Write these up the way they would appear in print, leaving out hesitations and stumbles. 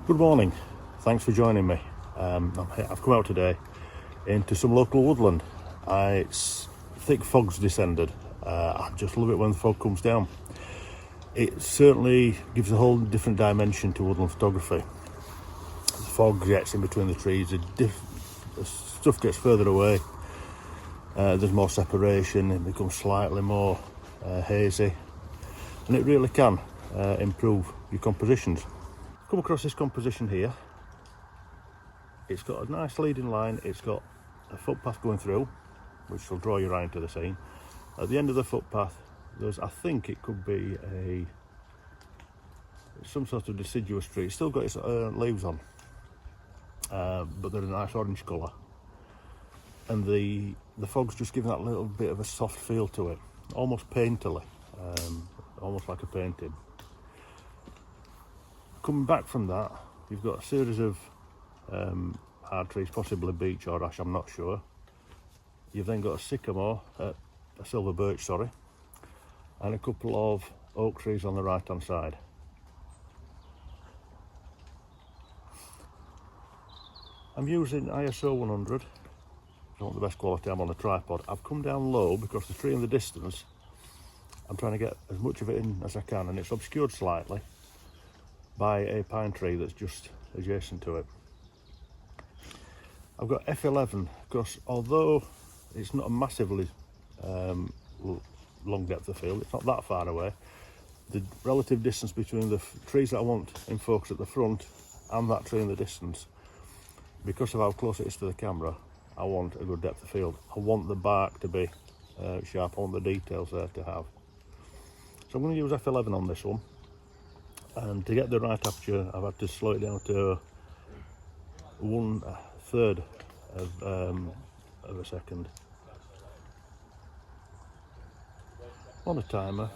Good morning, thanks for joining me. I've come out today into some local woodland. It's thick fog's descended. I just love it when the fog comes down. It certainly gives a whole different dimension to woodland photography. The fog gets in between the trees, the stuff gets further away, there's more separation, it becomes slightly more hazy, and it really can improve your compositions. Come across this composition here. It's got a nice leading line, it's got a footpath going through, which will draw your eye into the scene. At the end of the footpath, I think it could be some sort of deciduous tree. It's still got its leaves on, but they're a nice orange colour. And the fog's just giving that little bit of a soft feel to it, almost painterly, almost like a painting. Coming back from that, you've got a series of hard trees, possibly beech or ash, I'm not sure. You've then got a sycamore, a silver birch, sorry, and a couple of oak trees on the right hand side. I'm using ISO 100. I want the best quality. I'm on a tripod. I've come down low because the tree in the distance, I'm trying to get as much of it in as I can, and it's obscured slightly by a pine tree that's just adjacent to it. I've got F11 because although it's not a massively long depth of field, it's not that far away, the relative distance between the trees that I want in focus at the front and that tree in the distance, because of how close it is to the camera, I want a good depth of field. I want the bark to be sharp, I want the details there to have. So I'm going to use F11 on this one, and to get the right aperture I've had to slow it down to 1/3 of a second on a timer.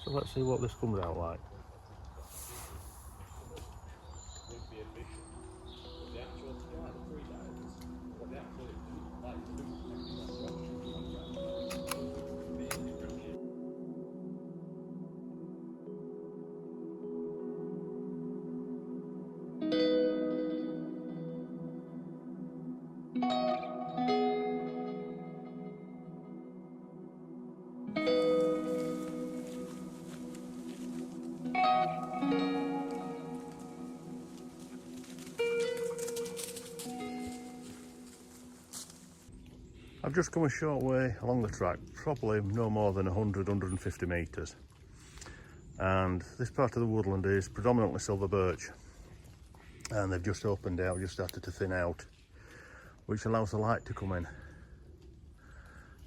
So let's see what this comes out like. I've just come a short way along the track, probably no more than 100-150 metres, and this part of the woodland is predominantly silver birch, and they've just opened out, just started to thin out, which allows the light to come in.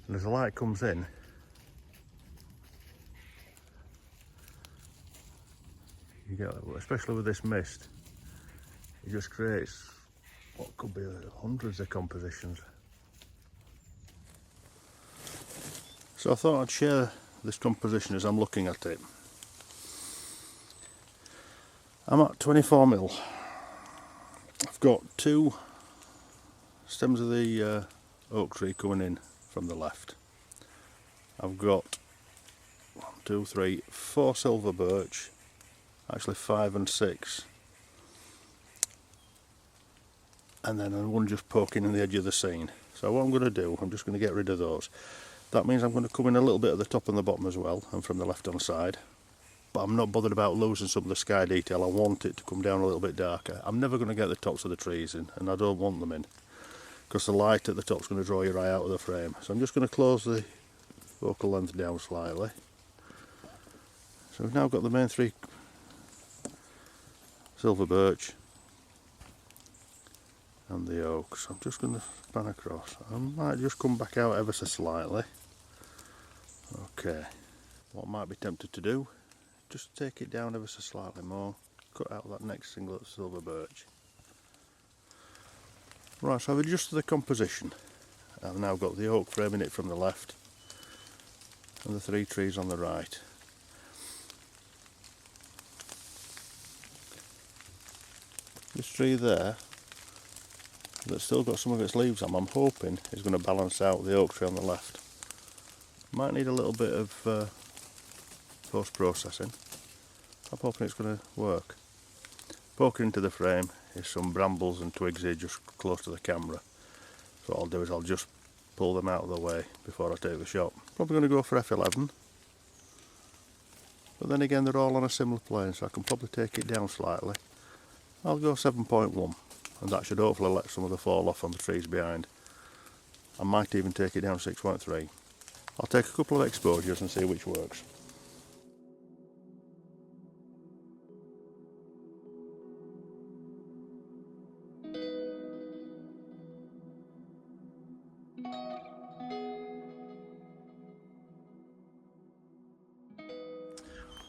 And as the light comes in, you get, especially with this mist, it just creates what could be hundreds of compositions. So I thought I'd share this composition as I'm looking at it. I'm at 24mm. I've got two stems of the oak tree coming in from the left. I've got 1, 2, 3, 4 silver birch, actually 5 and 6, and then one just poking in the edge of the scene. So what I'm going to do, I'm just going to get rid of those. That means I'm going to come in a little bit at the top and the bottom as well, and from the left hand side. But I'm not bothered about losing some of the sky detail. I want it to come down a little bit darker. I'm never going to get the tops of the trees in, and I don't want them in, because the light at the top is going to draw your eye out of the frame. So I'm just going to close the focal length down slightly. So we've now got the main 3 silver birch and the oak. So I'm just going to span across. I might just come back out ever so slightly. Okay, what I might be tempted to do, just take it down ever so slightly more, cut out that next single silver birch. Right, so I've adjusted the composition. I've now got the oak framing it from the left and the 3 trees on the right. This tree there, that's still got some of its leaves on, I'm hoping is going to balance out the oak tree on the left. Might need a little bit of post-processing. I'm hoping it's going to work. Poking into the frame is some brambles and twigs here just close to the camera. So what I'll do is I'll just pull them out of the way before I take the shot. Probably going to go for f11. But then again they're all on a similar plane, so I can probably take it down slightly. I'll go 7.1, and that should hopefully let some of the fall off on the trees behind. I might even take it down 6.3. I'll take a couple of exposures and see which works.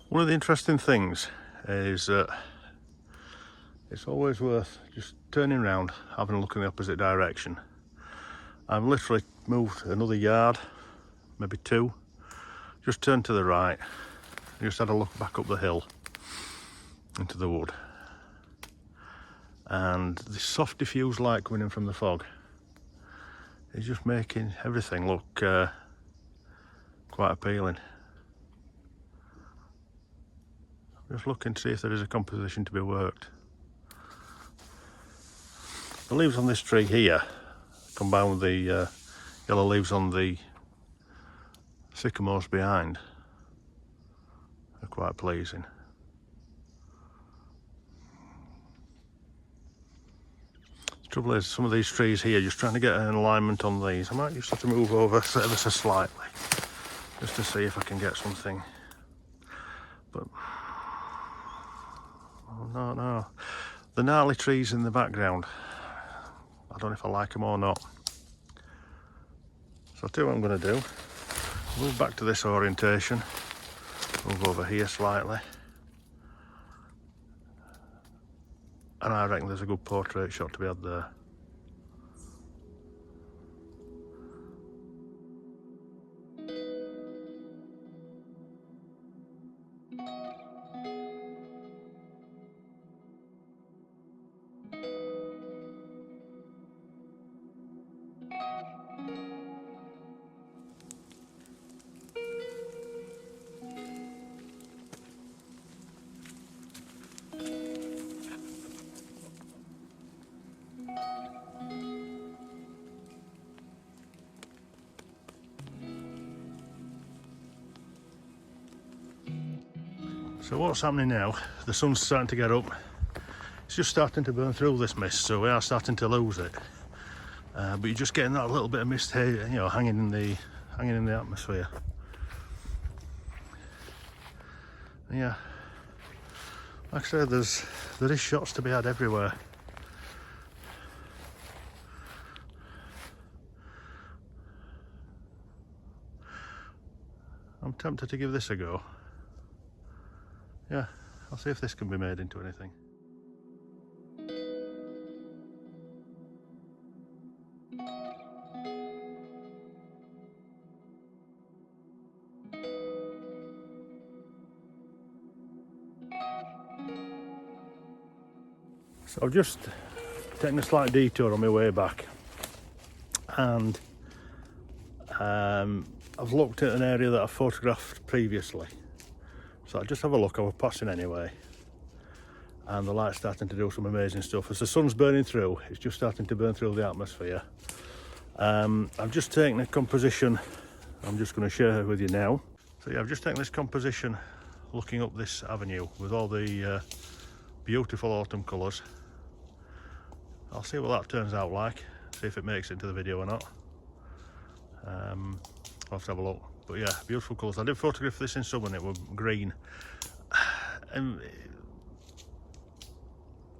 One of the interesting things is that it's always worth just turning around, having a look in the opposite direction. I've literally moved another yard, maybe 2, just turned to the right, just had a look back up the hill into the wood, and the soft diffuse light coming in from the fog is just making everything look quite appealing. Just looking to see if there is a composition to be worked. The leaves on this tree here, combined with the yellow leaves on the sycamores behind, are quite pleasing. The trouble is, some of these trees here, just trying to get an alignment on these. I might just have to move over ever so slightly, just to see if I can get something. But oh, no. The gnarly trees in the background, I don't know if I like them or not. So I'll tell you what I'm going to do. Move back to this orientation, move over here slightly, and I reckon there's a good portrait shot to be had there. So what's happening now, the sun's starting to get up, it's just starting to burn through this mist, so we are starting to lose it. But you're just getting that little bit of mist here, you know, hanging in the atmosphere. Yeah, like I said, there is shots to be had everywhere. I'm tempted to give this a go. Yeah, I'll see if this can be made into anything. So I've just taken a slight detour on my way back, and I've looked at an area that I photographed previously. So I just have a look. I was passing anyway, and the light's starting to do some amazing stuff. As the sun's burning through, it's just starting to burn through the atmosphere. I've just taken a composition I'm just going to share with you now. So yeah, I've just taken this composition looking up this avenue with all the beautiful autumn colours. I'll see what that turns out like, see if it makes it into the video or not. I'll have to have a look. But yeah, beautiful colours. I did photograph this in summer and it was green. And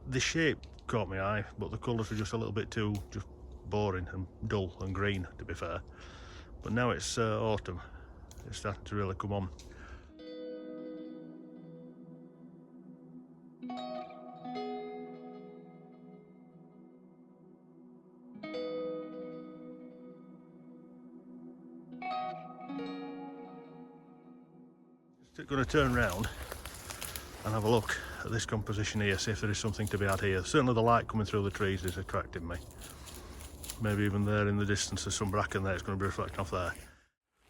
the shape caught my eye, but the colours were just a little bit too just boring and dull and green, to be fair. But now it's autumn, it's starting to really come on. Just going to turn round and have a look at this composition here, see if there is something to be had here. Certainly the light coming through the trees is attracting me. Maybe even there in the distance there's some bracken there, it's going to be reflecting off there.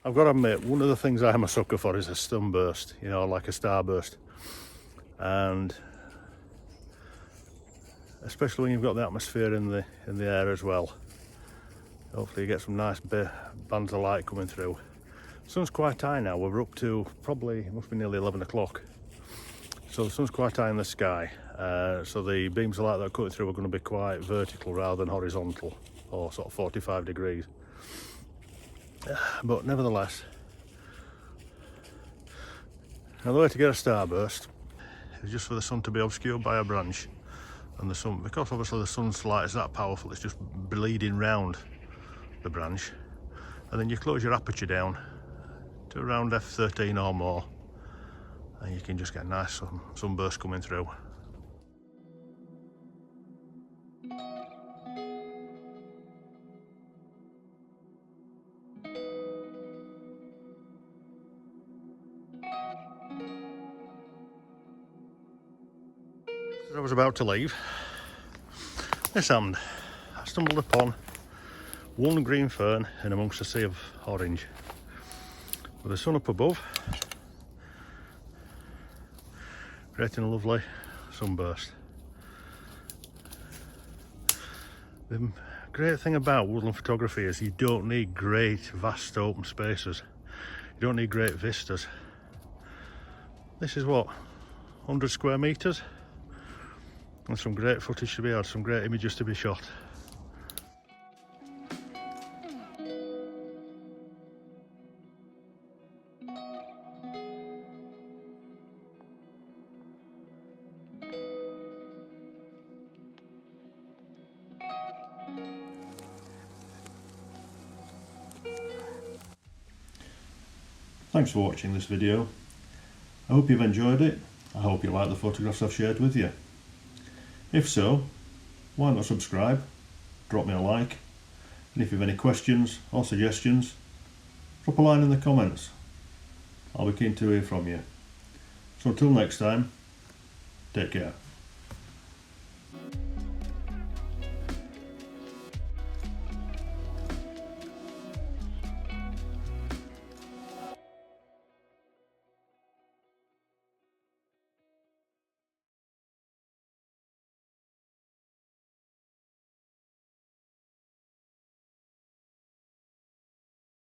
I've got to admit, one of the things I'm a sucker for is a sunburst, you know, like a starburst. And especially when you've got the atmosphere in the air as well. Hopefully you get some nice bands of light coming through. Sun's quite high now. We're up to probably, it must be nearly 11 o'clock. So the sun's quite high in the sky. So the beams of light that are cutting through are going to be quite vertical rather than horizontal, or sort of 45 degrees. But nevertheless, now the way to get a starburst is just for the sun to be obscured by a branch, and the sun, because obviously the sun's light is that powerful, it's just bleeding round the branch, and then you close your aperture down to around f13 or more, and you can just get a nice sunburst coming through. As I was about to leave this hand, I stumbled upon one green fern in amongst a sea of orange, with the sun up above, creating a lovely sunburst. The great thing about woodland photography is you don't need great vast open spaces, you don't need great vistas. This is what, 100 square metres, and some great footage to be had, some great images to be shot. Thanks for watching this video. I hope you've enjoyed it. I hope you like the photographs I've shared with you. If so, why not subscribe, drop me a like, and if you have any questions or suggestions, drop a line in the comments. I'll be keen to hear from you. So until next time, take care.